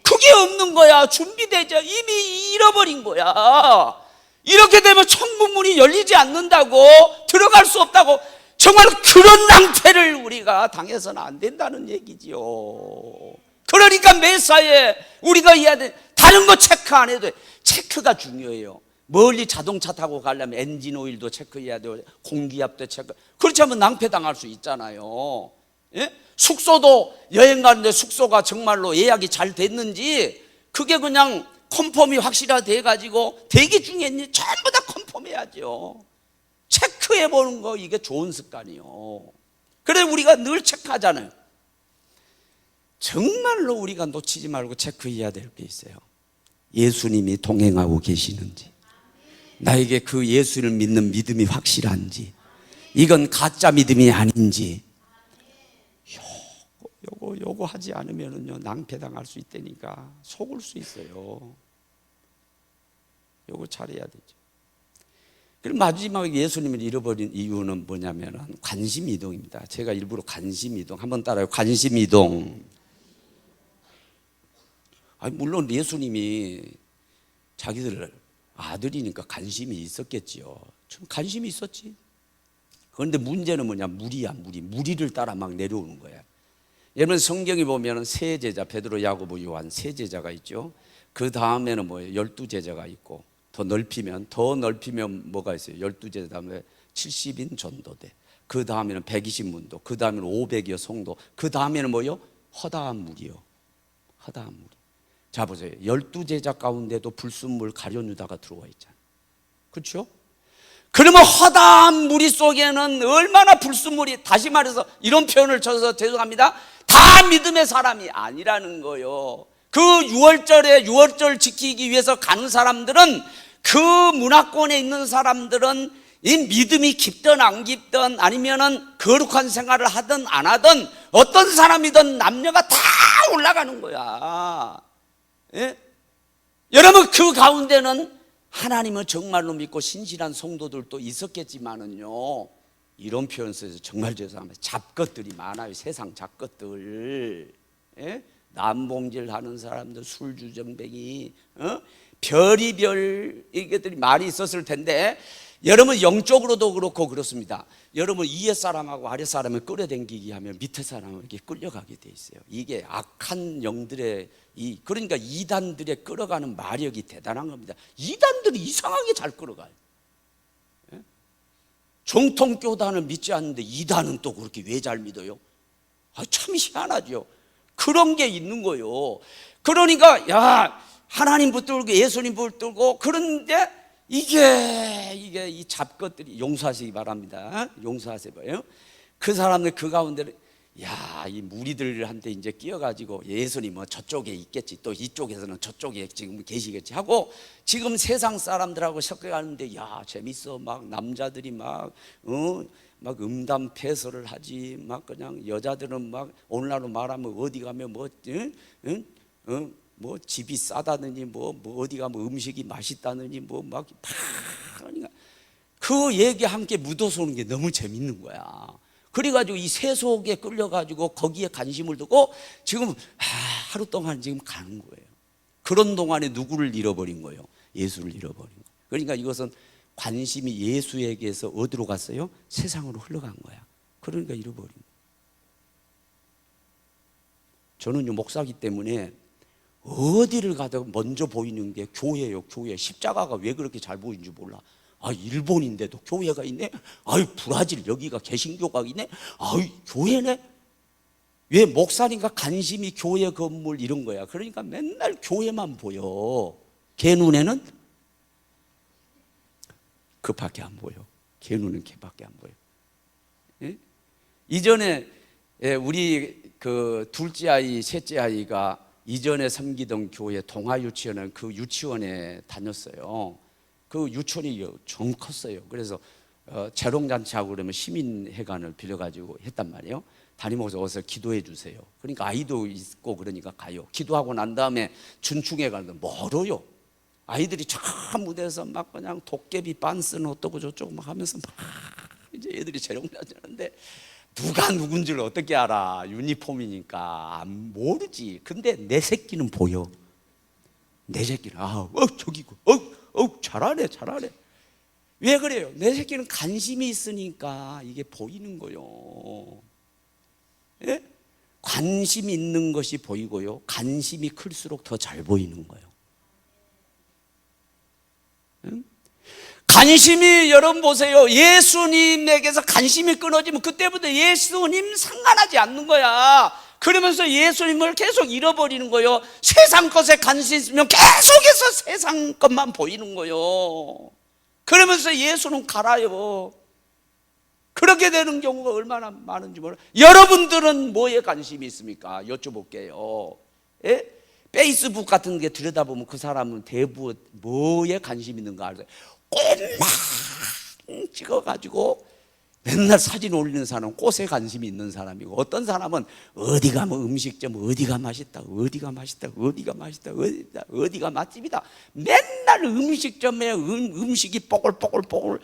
Speaker 1: 그게 없는 거야. 준비되지, 이미 잃어버린 거야. 이렇게 되면 천국 문이 열리지 않는다고, 들어갈 수 없다고, 정말 그런 낭패를 우리가 당해서는 안 된다는 얘기지요. 그러니까 매사에 우리가 해야 돼, 다른 거 체크 안 해도 돼. 체크가 중요해요. 멀리 자동차 타고 가려면 엔진 오일도 체크해야 돼요. 공기압도 체크. 그렇지 않으면 낭패 당할 수 있잖아요. 예? 숙소도 여행 가는데 숙소가 정말로 예약이 잘 됐는지, 그게 그냥 컨펌이 확실하돼 가지고 대기 중에 있는지 전부 다 컨펌해야죠. 체크해 보는 거, 이게 좋은 습관이요. 그래 우리가 늘 체크하잖아요. 정말로 우리가 놓치지 말고 체크해야 될 게 있어요. 예수님이 동행하고 계시는지, 나에게 그 예수를 믿는 믿음이 확실한지, 이건 가짜 믿음이 아닌지, 요거 하지 않으면은요 낭패당할 수 있다니까. 속을 수 있어요. 요거 잘해야 되죠. 그럼 마지막에 예수님을 잃어버린 이유는 뭐냐면은 관심 이동입니다. 제가 일부러 관심 이동 한번 따라요. 관심 이동. 아니 물론 예수님이 자기들 아들이니까 관심이 있었겠지요. 좀 관심이 있었지. 그런데 문제는 뭐냐, 무리야. 무리를 따라 막 내려오는 거야. 여러분 성경에 보면 세 제자, 베드로, 야고보, 요한 세 제자가 있죠. 그 다음에는 뭐예요? 12제자가 있고, 더 넓히면 뭐가 있어요? 12제자 다음에 70인 전도대, 그 다음에는 120문도, 그 다음에는 500여 성도, 그 다음에는 뭐요? 허다한 무리요. 허다한 무리. 자 보세요. 12제자 가운데도 불순물 가룟유다가 들어와 있잖아요. 그렇죠? 그러면 허다한 무리 속에는 얼마나 불순물이, 다시 말해서 이런 표현을 쳐서 죄송합니다, 다 믿음의 사람이 아니라는 거예요. 그 6월절 지키기 위해서 가는 사람들은, 그 문화권에 있는 사람들은 이 믿음이 깊든 안 깊든, 아니면은 거룩한 생활을 하든 안 하든, 어떤 사람이든 남녀가 다 올라가는 거야. 예? 여러분 그 가운데는 하나님을 정말로 믿고 신실한 성도들도 있었겠지만은요, 이런 표현 써서 정말 죄송합니다, 잡것들이 많아요. 세상 잡것들. 예? 남봉질 하는 사람들, 술주정뱅이, 별이별 이것들이 많이 있었을 텐데, 여러분 영적으로도 그렇고 그렇습니다. 여러분 위에 사람하고 아래 사람을 끌어당기기 하면 밑에 사람에게 끌려가게 돼 있어요. 이게 악한 영들의 그러니까 이단들의 끌어가는 마력이 대단한 겁니다. 이단들이 이상하게 잘 끌어가요. 예? 정통교단을 믿지 않는데 이단은 또 그렇게 왜 잘 믿어요? 참 희한하죠. 그런 게 있는 거예요. 그러니까 야 하나님 붙들고 예수님 붙들고, 그런데 이게 이 잡것들이 용서하시기 바랍니다. 용서하세요. 그 사람들 그 가운데를 이 무리들한테 이제 끼어가지고 예수님 뭐 저쪽에 있겠지, 또 이쪽에서는 저쪽에 지금 계시겠지 하고 지금 세상 사람들하고 섞여가는데 재밌어. 막 남자들이 막 음담패설을 하지. 막 그냥 여자들은 막 오늘날로 말하면 어디 가면 뭐 집이 싸다느니 뭐 어디 가면 음식이 맛있다느니 막 그 얘기 함께 묻어서 오는 게 너무 재밌는 거야. 그래가지고 이 세속에 끌려가지고 거기에 관심을 두고 지금 하루 동안 지금 가는 거예요. 그런 동안에 누구를 잃어버린 거예요? 예수를 잃어버린 거예요. 그러니까 이것은 관심이 예수에게서 어디로 갔어요? 세상으로 흘러간 거야. 그러니까 잃어버린 거예요. 저는 목사기 때문에 어디를 가도 먼저 보이는 게 교회예요. 교회. 십자가가 왜 그렇게 잘 보이는지 몰라. 일본인데도 교회가 있네. 브라질 여기가 개신교가 있네. 교회네. 왜 목사님과 관심이 교회 건물 이런 거야. 그러니까 맨날 교회만 보여. 걔 눈에는 그밖에 안 보여. 걔 눈은 걔밖에 안 보여. 예? 이전에 우리 그 둘째 아이, 셋째 아이가 이전에 섬기던 교회 동아유치원은 그 유치원에 다녔어요. 그 유치원이 좀 컸어요. 그래서 재롱잔치하고 그러면 시민회관을 빌려가지고 했단 말이에요. 담임목사 어서 기도해 주세요. 그러니까 아이도 있고 그러니까 가요. 기도하고 난 다음에 준충회 가는데 멀어요. 아이들이 저 무대에서 막 그냥 도깨비 빤스는 어떠고 저쩌고 막 하면서 막 이제 애들이 재롱잔치하는데 누가 누군지를 어떻게 알아? 유니폼이니까 모르지. 근데 내 새끼는 보여. 내 새끼는 저기고 잘하네. 왜 그래요? 내 새끼는 관심이 있으니까 이게 보이는 거요. 예? 관심이 있는 것이 보이고요. 관심이 클수록 더 잘 보이는 거예요. 응? 관심이, 여러분 보세요. 예수님에게서 관심이 끊어지면 그때부터 예수님 상관하지 않는 거야. 그러면서 예수님을 계속 잃어버리는 거예요. 세상 것에 관심 있으면 계속해서 세상 것만 보이는 거예요. 그러면서 예수는 갈아요. 그렇게 되는 경우가 얼마나 많은지 몰라요. 여러분들은 뭐에 관심이 있습니까? 여쭤볼게요. 예? 페이스북 같은 게 들여다보면 그 사람은 대부분 뭐에 관심 있는가 알아요. 꽃만 찍어가지고 맨날 사진 올리는 사람은 꽃에 관심이 있는 사람이고, 어떤 사람은 어디 가면 음식점 어디가 맛있다, 어디가 맛있다, 어디가 맛있다, 어디가 맛집이다. 맨날 음식점에 음식이 뽀글뽀글뽀글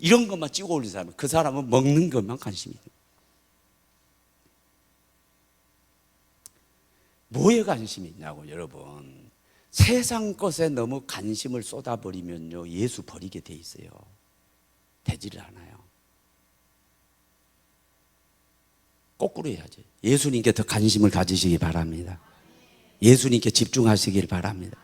Speaker 1: 이런 것만 찍어 올리는 사람, 그 사람은 먹는 것만 관심이 있는 거예요. 뭐에 관심이 있냐고. 여러분, 세상 것에 너무 관심을 쏟아버리면요 예수 버리게 돼 있어요. 되지를 않아요. 거꾸로 해야지. 예수님께 더 관심을 가지시기 바랍니다. 예수님께 집중하시길 바랍니다.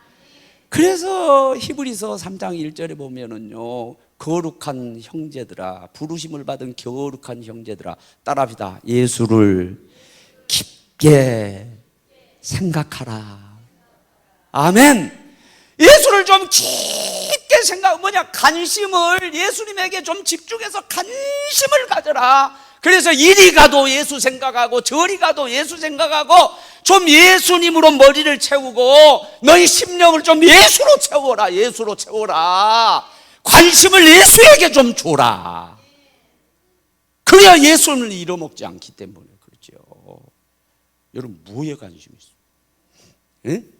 Speaker 1: 그래서 히브리서 3장 1절에 보면은요, 거룩한 형제들아, 부르심을 받은 거룩한 형제들아, 따라합시다. 예수를 깊게 생각하라. 아멘. 예수를 좀 깊게 관심을 예수님에게 좀 집중해서 관심을 가져라. 그래서 이리 가도 예수 생각하고 저리 가도 예수 생각하고 좀 예수님으로 머리를 채우고 너희 심령을 좀 예수로 채워라. 예수로 채워라. 관심을 예수에게 좀 줘라. 그래야 예수를 잃어먹지 않기 때문에 그렇죠. 여러분 뭐에 관심이 있어요? 응?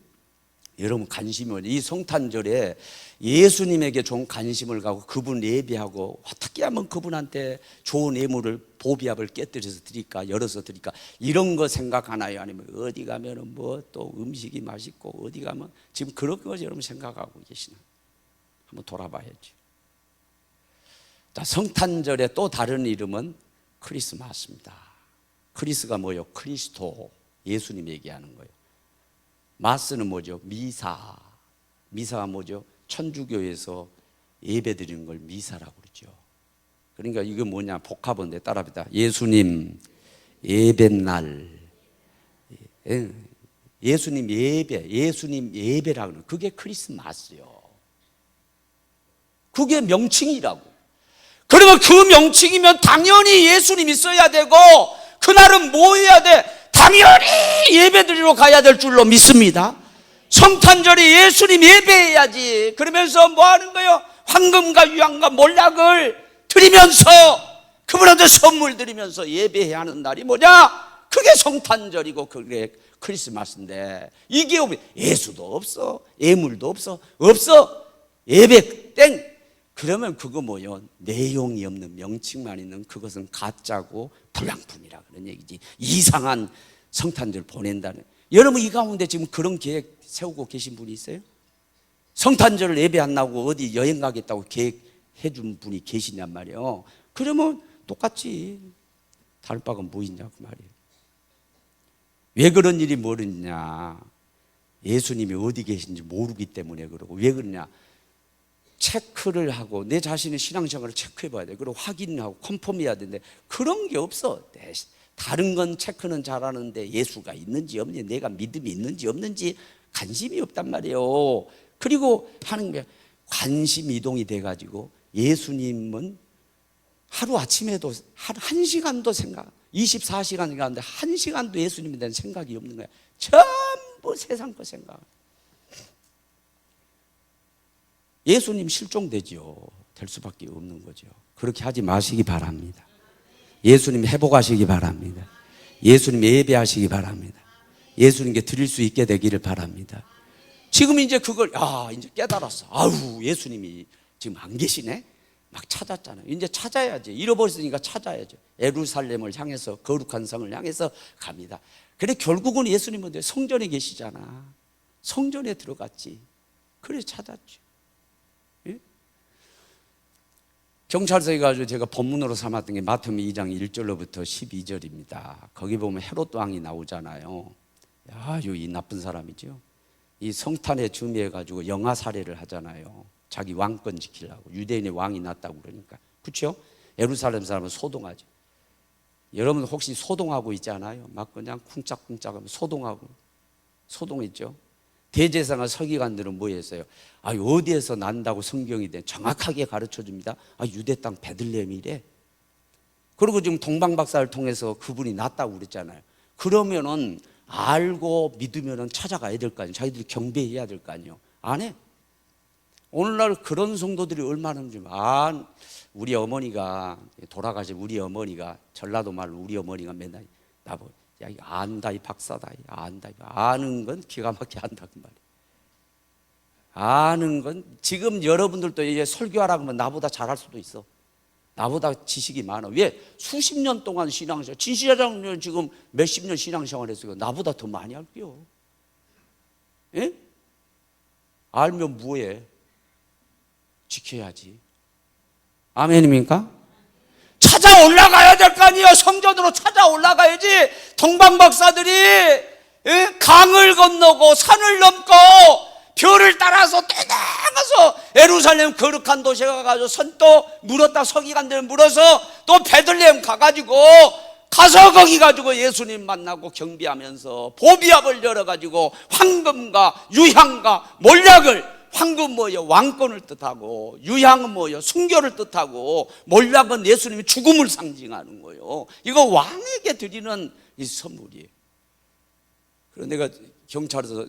Speaker 1: 여러분 관심이 이 성탄절에 예수님에게 좀 관심을 가고 그분 예배하고 어떻게 하면 그분한테 좋은 예물을 보비압을 깨뜨려서 드릴까, 열어서 드릴까, 이런 거 생각하나요? 아니면 어디 가면은 뭐 또 음식이 맛있고 어디 가면 지금 그런 거 여러분 생각하고 계시나? 한번 돌아봐야죠. 자, 성탄절의 또 다른 이름은 크리스마스입니다. 크리스가 뭐예요? 크리스토, 예수님 얘기하는 거예요. 마스는 뭐죠? 미사. 미사가 뭐죠? 천주교에서 예배 드리는 걸 미사라고 그러죠. 그러니까 이거 뭐냐? 복합인데 따라합니다. 예수님 예배날. 예수님 예배, 예수님 예배라고 그러는 그게 크리스마스요. 그게 명칭이라고. 그러면 그 명칭이면 당연히 예수님이 써야 되고, 그날은 뭐 해야 돼? 당연히 예배드리러 가야 될 줄로 믿습니다. 성탄절에 예수님 예배해야지. 그러면서 뭐 하는 거예요? 황금과 유향과 몰약을 드리면서, 그분한테 선물 드리면서 예배해야 하는 날이 뭐냐? 그게 성탄절이고 그게 크리스마스인데, 이게 예수도 없어, 예물도 없어, 예배 땡. 그러면 그거 뭐요? 내용이 없는 명칭만 있는 그것은 가짜고 불량품이라 그런 얘기지. 이상한 성탄절 보낸다는. 여러분 이 가운데 지금 그런 계획 세우고 계신 분이 있어요? 성탄절을 예배 안 나오고 어디 여행 가겠다고 계획해 준 분이 계시냔 말이에요. 그러면 똑같지. 다를 바가 뭐 있냐고 말이에요. 왜 그런 일이 모르냐? 예수님이 어디 계신지 모르기 때문에 그러고. 왜 그러냐? 체크를 하고 내 자신의 신앙생활을 체크해 봐야 돼. 그리고 확인하고 컨펌해야 되는데 그런 게 없어. 다른 건 체크는 잘하는데 예수가 있는지 없는지, 내가 믿음이 있는지 없는지 관심이 없단 말이에요. 그리고 하는 게 관심 이동이 돼가지고 예수님은 하루 아침에도 한 시간도 생각, 24시간 가는데 한 시간도 예수님에 대한 생각이 없는 거야. 전부 세상 거 생각. 예수님 실종되지요. 될 수밖에 없는 거죠. 그렇게 하지 마시기 바랍니다. 예수님 회복하시기 바랍니다. 예수님 예배하시기 바랍니다. 예수님께 드릴 수 있게 되기를 바랍니다. 지금 이제 그걸 이제 깨달았어. 아우, 예수님이 지금 안 계시네. 막 찾았잖아요. 이제 찾아야지. 잃어버렸으니까 찾아야죠. 예루살렘을 향해서, 거룩한 성을 향해서 갑니다. 그래 결국은 예수님은 성전에 계시잖아. 성전에 들어갔지. 그래 찾았죠. 경찰서에 가지고 제가 본문으로 삼았던 게 마태복음 2장 1절로부터 12절입니다. 거기 보면 헤롯 왕이 나오잖아요. 이 나쁜 사람이죠. 이 성탄에 준비해 가지고 영아 살해를 하잖아요. 자기 왕권 지키려고. 유대인의 왕이 났다고 그러니까. 그렇죠? 예루살렘 사람은 소동하죠. 여러분 혹시 소동하고 있지 않아요? 막 그냥 쿵짝쿵짝하면 소동했죠. 대제사장 서기관들은 뭐 했어요? 어디에서 난다고 성경이 정확하게 가르쳐 줍니다. 유대 땅 베들레헴이래. 그리고 지금 동방박사를 통해서 그분이 났다고 그랬잖아요. 그러면은 알고 믿으면은 찾아가야 될 거 아니에요. 자기들이 경배해야 될 거 아니에요. 안 해. 오늘날 그런 성도들이 얼마나 좀 우리 어머니가 돌아가신 우리 어머니가 전라도 말로 우리 어머니가 맨날 나보고 야, 이거 안다, 이 박사다. 안다. 아는 건 기가 막히게 안다. 그 말이야. 아는 건 지금 여러분들도 이제 설교하라고 하면 나보다 잘할 수도 있어. 나보다 지식이 많아. 왜? 수십 년 동안 신앙생활, 진시장은 지금 몇십 년 신앙생활 했어요. 나보다 더 많이 할게요. 예? 알면 뭐해? 지켜야지. 아멘입니까? 찾아 올라가야 될 거 아니에요. 성전으로 찾아 올라가야지. 동방박사들이 강을 건너고 산을 넘고 별을 따라서 떠나가서 예루살렘 거룩한 도시에 가가지고 선또 물었다. 서기관들 물어서 또 베들레헴 가가지고 가서 거기 가지고 예수님 만나고 경배하면서 보비압을 열어가지고 황금과 유향과 몰약을, 황금 뭐예요? 왕권을 뜻하고, 유향은 뭐예요? 순교를 뜻하고, 몰락은 예수님의 죽음을 상징하는 거예요. 이거 왕에게 드리는 이 선물이에요. 그래서 내가 경찰에서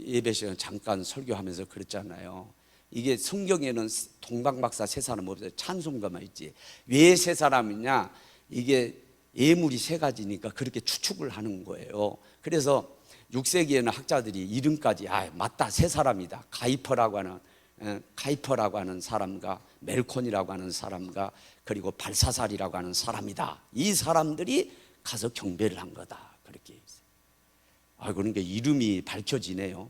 Speaker 1: 예배 시간에 잠깐 설교하면서 그랬잖아요. 이게 성경에는 동방박사 세 사람 없어요. 찬송가만 있지. 왜 세 사람이냐? 이게 예물이 세 가지니까 그렇게 추측을 하는 거예요. 그래서 6세기에는 학자들이 이름까지 맞다, 세 사람이다. 가이퍼라고 하는 사람과 멜콘이라고 하는 사람과 그리고 발사살이라고 하는 사람이다. 이 사람들이 가서 경배를 한 거다. 그렇게 있어요. 그러니까 이름이 밝혀지네요.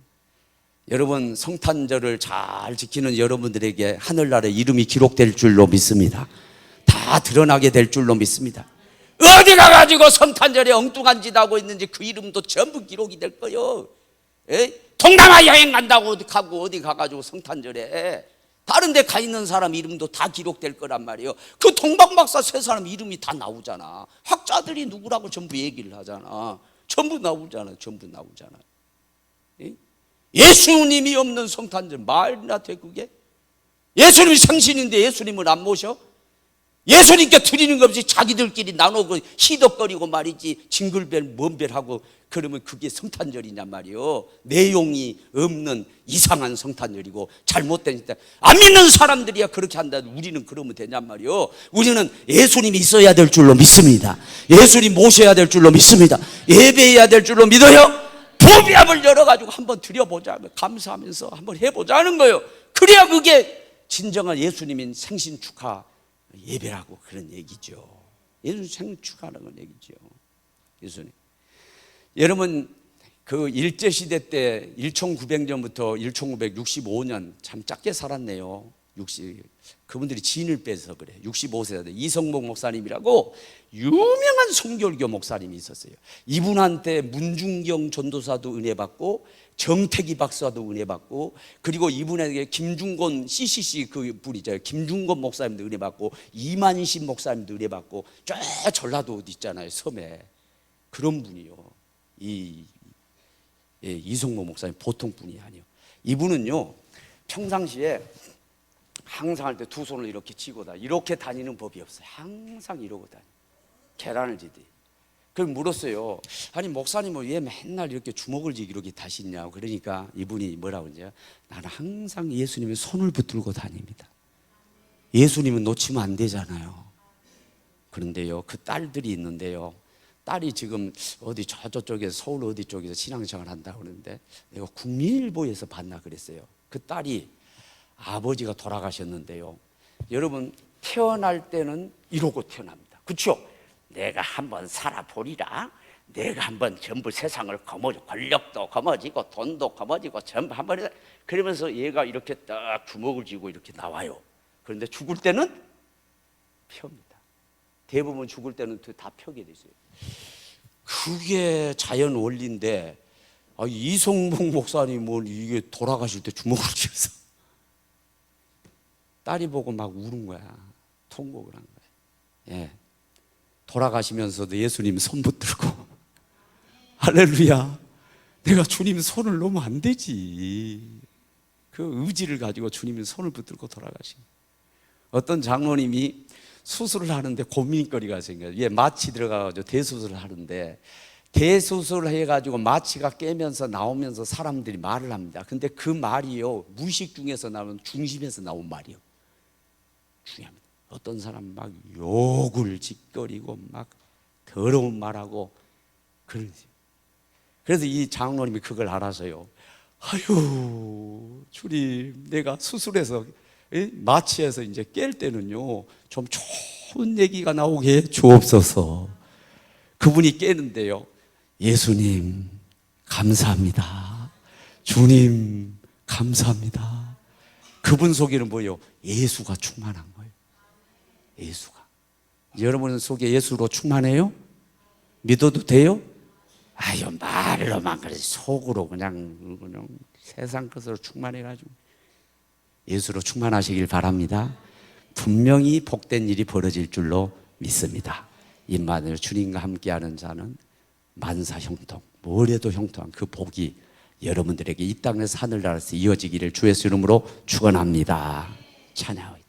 Speaker 1: 여러분 성탄절을 잘 지키는 여러분들에게 하늘나라에 이름이 기록될 줄로 믿습니다. 다 드러나게 될 줄로 믿습니다. 어디 가가지고 성탄절에 엉뚱한 짓 하고 있는지 그 이름도 전부 기록이 될 거예요. 동남아 여행 간다고 어디 가가지고 성탄절에 다른 데 가 있는 사람 이름도 다 기록될 거란 말이에요. 그 동방박사 세 사람 이름이 다 나오잖아. 학자들이 누구라고 전부 얘기를 하잖아. 전부 나오잖아. 예수님이 없는 성탄절 말이나 돼 그게? 예수님이 생신인데 예수님을 안 모셔? 예수님께 드리는 것 없이 자기들끼리 나누고 희덕거리고 말이지, 징글벨 먼벨하고 그러면 그게 성탄절이냔 말이요. 내용이 없는 이상한 성탄절이고 잘못된, 안 믿는 사람들이야 그렇게 한다. 우리는 그러면 되냔 말이요. 우리는 예수님이 있어야 될 줄로 믿습니다. 예수님 모셔야 될 줄로 믿습니다. 예배해야 될 줄로 믿어요. 부비압을 열어가지고 한번 드려보자, 감사하면서 한번 해보자는 거예요. 그래야 그게 진정한 예수님인 생신 축하 예배라고 그런 얘기죠. 예수님 생신 축하하는 건 얘기죠. 예수님. 여러분 그 일제시대 때 1900년부터 1965년 참 짧게 살았네요. 그분들이 진을 빼서 그래. 65세대 이성복 목사님이라고 유명한 성결교 목사님이 있었어요. 이분한테 문중경 전도사도 은혜 받고 정태기 박사도 은혜 받고, 그리고 이분에게 김중곤 CCC 그 분이잖아요. 김중곤 목사님도 은혜 받고, 이만신 목사님도 은혜 받고, 저 전라도 어디 있잖아요, 섬에. 그런 분이요. 이성모 목사님 보통 분이 아니요. 이분은요 평상시에 항상 할 때 두 손을 이렇게 쥐고 이렇게 다니는 법이 없어요. 항상 이러고 다니. 계란을 지듯이. 그럼 물었어요. 아니 목사님은 왜 맨날 이렇게 주먹을 쥐고 이렇게 다시냐고. 그러니까 이분이 뭐라고 하냐, 나는 항상 예수님의 손을 붙들고 다닙니다. 예수님은 놓치면 안 되잖아요. 그런데요 그 딸들이 있는데요, 딸이 지금 어디 저쪽에서 서울 어디 쪽에서 신앙생활 한다고 그러는데, 내가 국민일보에서 봤나 그랬어요. 그 딸이 아버지가 돌아가셨는데요, 여러분 태어날 때는 이러고 태어납니다. 그렇죠? 내가 한번 살아보리라. 내가 한번 전부 세상을 거머쥐고, 권력도 거머쥐고 돈도 거머쥐고 전부 한번, 그러면서 얘가 이렇게 딱 주먹을 쥐고 이렇게 나와요. 그런데 죽을 때는 펴입니다. 대부분 죽을 때는 다 펴게 돼 있어요. 그게 자연 원리인데, 이성복 목사님은 이게 돌아가실 때 주먹을 쥐어서 딸이 보고 막 우는 거야. 통곡을 한 거야. 예. 돌아가시면서도 예수님 손 붙들고 할렐루야, 내가 주님 손을 놓으면 안 되지. 그 의지를 가지고 주님 손을 붙들고 돌아가신 거야. 어떤 장로님이 수술을 하는데 고민거리가 생겨요. 얘 마취 들어가가지고 대수술을 하는데, 대수술을 해가지고 마취가 깨면서 나오면서 사람들이 말을 합니다. 근데 그 말이요 무의식 중에서 나오는, 중심에서 나온 말이요 중요합니다. 어떤 사람 막 욕을 짓거리고 막 더러운 말하고 그러세요. 그래서 이 장로님이 그걸 알아서요, 아유 주님, 내가 수술해서 마취해서 이제 깰 때는요 좀 좋은 얘기가 나오게 해 주옵소서. 그분이 깨는데요, 예수님 감사합니다, 주님 감사합니다. 그분 속에는 뭐예요? 예수가 충만한 거예요. 예수가. 여러분 속에 예수로 충만해요? 믿어도 돼요? 아유 말로만 그러지, 속으로 그냥 세상 것으로 충만해가지고. 예수로 충만하시길 바랍니다. 분명히 복된 일이 벌어질 줄로 믿습니다. 입만을 주님과 함께하는 자는 만사 형통, 뭘 해도 형통한 그 복이 여러분들에게 이 땅에서 하늘나라에서 이어지기를 주 예수 이름으로 축원합니다. 찬양.